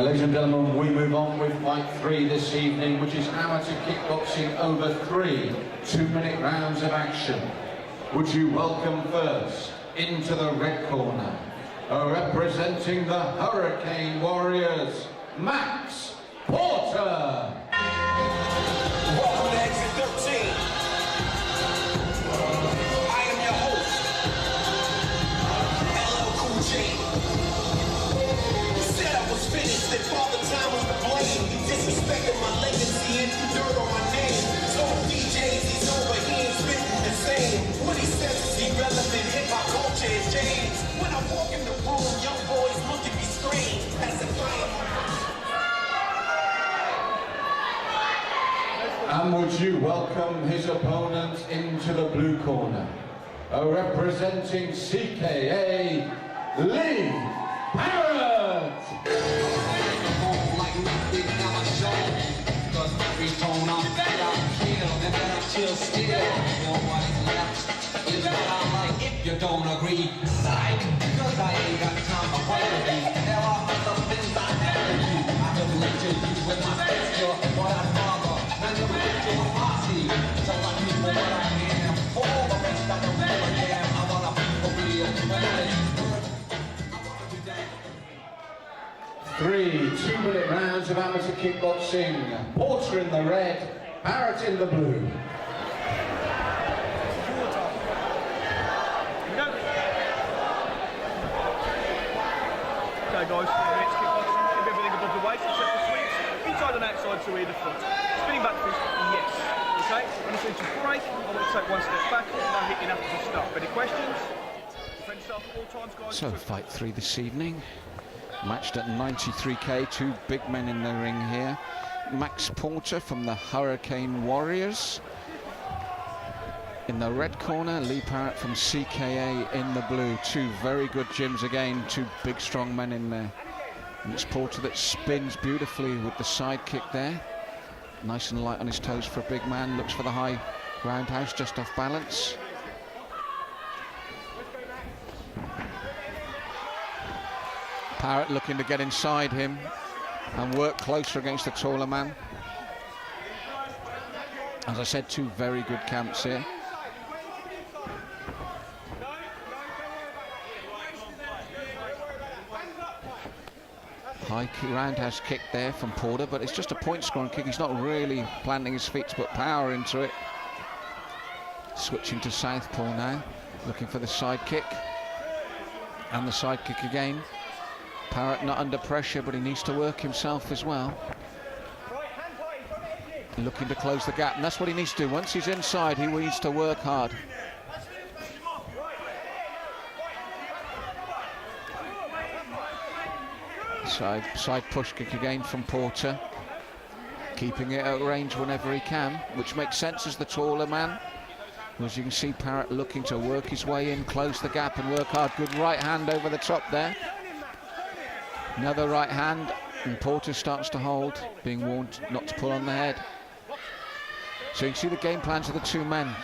Ladies and gentlemen, we move on with fight 3 this evening, which is amateur kickboxing over 3 2-minute rounds of action. Would you welcome first, into the red corner, representing the Hurricane Warriors, Max Porter. Welcome to XLR8. I am your host, LL Cool J. You said I was finished, that Father Time was to blame. Disrespecting my legacy and threw dirt on my name. So DJs, he's over, he ain't spitting the same. What he says is irrelevant, hip-hop culture has changed. When I walk in the room, young boys look at me strange. As if I am... And would you welcome his opponent into the blue corner, representing CKA, Lee Parrot. If you don't agree, side, because I ain't got time to fight with you. There are other things I never do. I can lecture you with my picture, what I father. Now you're into a posse. Telling people what I am. For all the rest I don't give a damn. I wanna be for real. When I use words, I wanna be down. 3 2-minute rounds of amateur kickboxing. Porter in the red, Parrot in the blue. Okay guys, next kickboxing, give everything above the waist except the sweeps. Inside and outside to either foot. Spinning back fist, yes. Okay, when it's to break, I want to take one step back, no hitting after the start. Any questions? Defend yourself at all times, guys. So fight 3 this evening, matched at 93k, 2 big men in the ring here. Max Porter from the Hurricane Warriors. In the red corner, Lee Parrot from CKA in the blue. 2 very good gyms again, 2 big strong men in there. And it's Porter that spins beautifully with the side kick there. Nice and light on his toes for a big man. Looks for the high roundhouse, just off balance. Parrot looking to get inside him and work closer against the taller man. As I said, 2 very good camps here. High roundhouse kick there from Porter, but it's just a point scoring kick. He's not really planting his feet to put power into it. Switching to southpaw now, looking for the side kick. And the side kick again. Parrot not under pressure, but he needs to work himself as well. Looking to close the gap, and that's what he needs to do. Once he's inside, he needs to work hard. Side push kick again from Porter. Keeping it at range whenever he can, which makes sense as the taller man. As you can see, Parrot looking to work his way in, close the gap and work hard. Good right hand over the top there. Another right hand, and Porter starts to hold, being warned not to pull on the head. So you can see the game plans of the 2 men.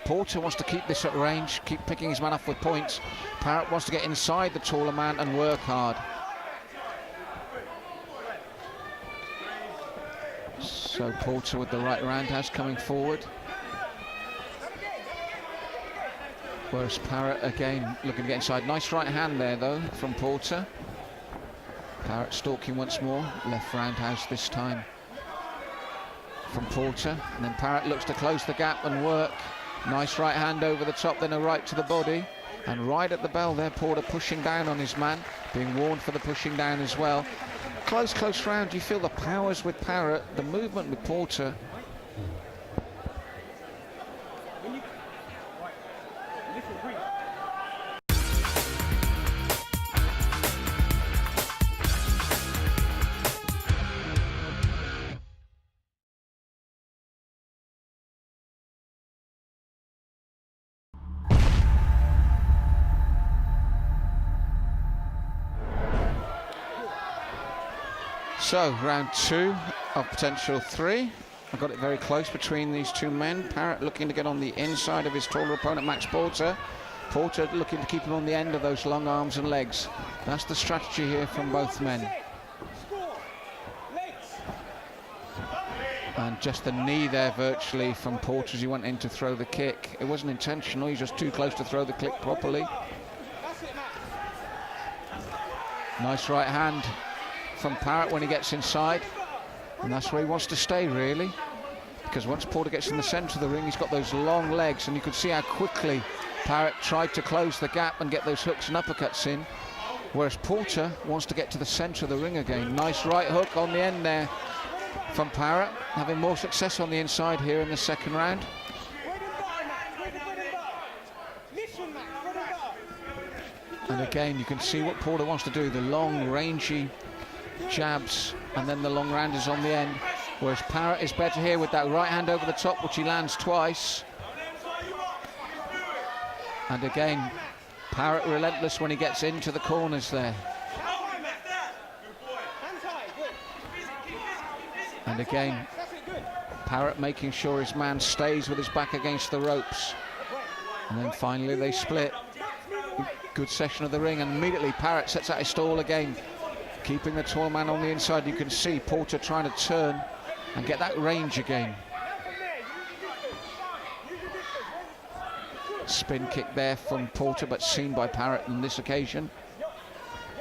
Porter wants to keep this at range, keep picking his man off with points. Parrot wants to get inside the taller man and work hard. So Porter with the right roundhouse coming forward. Whereas Parrot again looking to get inside. Nice right hand there though from Porter. Parrot stalking once more. Left roundhouse this time from Porter. And then Parrot looks to close the gap and work. Nice right hand over the top, then a right to the body. And right at the bell there, Porter pushing down on his man. Being warned for the pushing down as well. Close round. You feel the powers with Parrot, the movement with Porter. So, round 2 of potential 3. I got it very close between these 2 men. Parrot looking to get on the inside of his taller opponent, Max Porter. Porter looking to keep him on the end of those long arms and legs. That's the strategy here from both men. And just the knee there virtually from Porter as he went in to throw the kick. It wasn't intentional, he's just too close to throw the kick properly. Nice right hand from Parrot when he gets inside. And that's where he wants to stay, really. Because once Porter gets in the centre of the ring, he's got those long legs, and you could see how quickly Parrot tried to close the gap and get those hooks and uppercuts in. Whereas Porter wants to get to the centre of the ring again. Nice right hook on the end there from Parrot, having more success on the inside here in the second round. And again, you can see what Porter wants to do, the long, rangy jabs, and then the long rounders on the end. Whereas Parrot is better here with that right hand over the top, which he lands twice. And again, Parrot relentless when he gets into the corners there. And again, Parrot making sure his man stays with his back against the ropes. And then finally they split. Good session of the ring, and immediately Parrot sets out his stall again, keeping the tall man on the inside. You can see Porter trying to turn and get that range again. Spin kick there from Porter, but seen by Parrot on this occasion.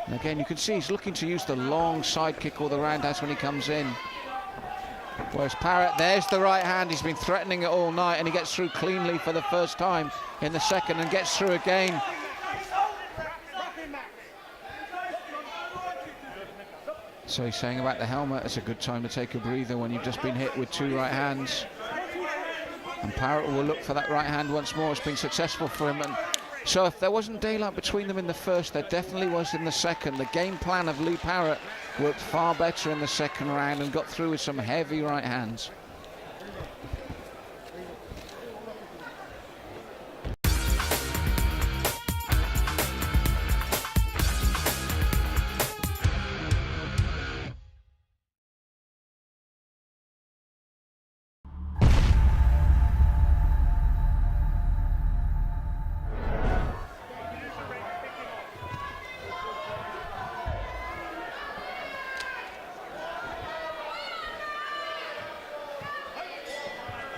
And again, you can see he's looking to use the long side kick or the roundhouse when he comes in. Whereas Parrot, there's the right hand. He's been threatening it all night, and he gets through cleanly for the first time in the second, and gets through again. So he's saying about the helmet, it's a good time to take a breather when you've just been hit with two right hands. And Parrot will look for that right hand once more. It's been successful for him. And so if there wasn't daylight between them in the first, there definitely was in the second. The game plan of Lee Parrot worked far better in the second round and got through with some heavy right hands.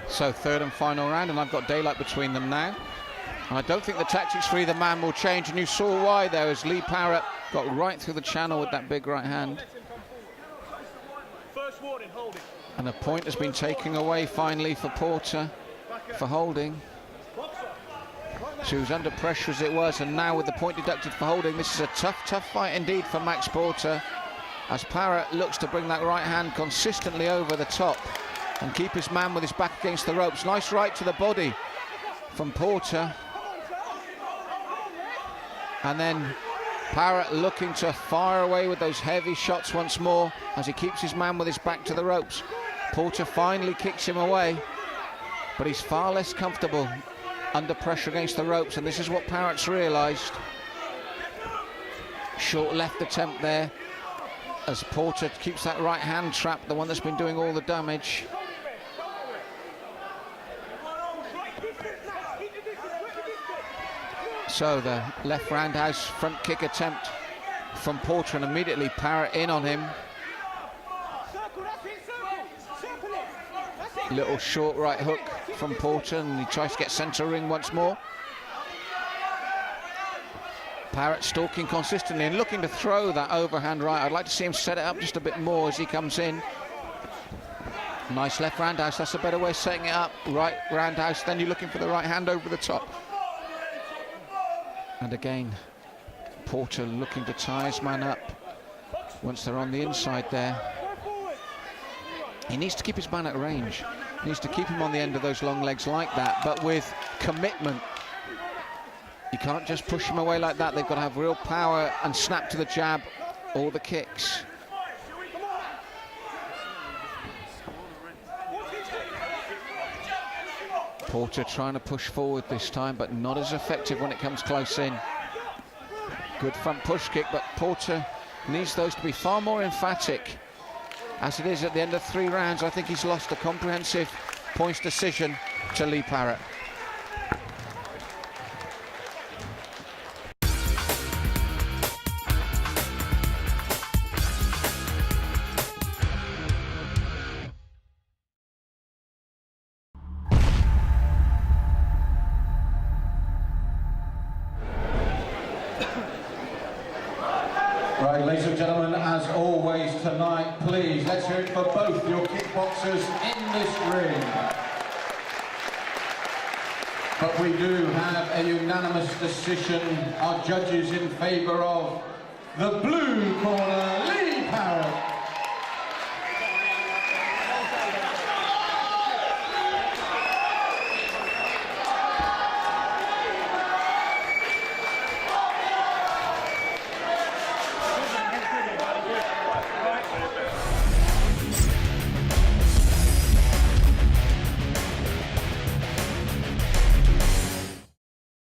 So third and final round, and I've got daylight between them now. And I don't think the tactics for either man will change, and you saw why there as Lee Parrot got right through the channel with that big right hand. And a point has been taken away finally for Porter for holding. She was under pressure as it was, and now with the point deducted for holding, this is a tough fight indeed for Max Porter, as Parrot looks to bring that right hand consistently over the top and keep his man with his back against the ropes. Nice right to the body from Porter. And then Parrot looking to fire away with those heavy shots once more as he keeps his man with his back to the ropes. Porter finally kicks him away, but he's far less comfortable under pressure against the ropes, and this is what Parrot's realised. Short left attempt there as Porter keeps that right hand trap, the one that's been doing all the damage. So the left roundhouse front kick attempt from Porter, and immediately Parrot in on him. Little short right hook from Porter, and he tries to get centre ring once more. Parrot stalking consistently and looking to throw that overhand right. I'd like to see him set it up just a bit more as he comes in. Nice left roundhouse, that's a better way of setting it up. Right roundhouse, then you're looking for the right hand over the top. And again, Porter looking to tie his man up once they're on the inside there. He needs to keep his man at range. He needs to keep him on the end of those long legs like that, but with commitment. You can't just push him away like that. They've got to have real power and snap to the jab or the kicks. Porter trying to push forward this time, but not as effective when it comes close in. Good front push kick, but Porter needs those to be far more emphatic. As it is at the end of 3 rounds, I think he's lost a comprehensive points decision to Lee Parrot. the night, please. Let's hear it for both your kickboxers in this ring. But we do have a unanimous decision. Our judges in favour of the blue corner, Parrot.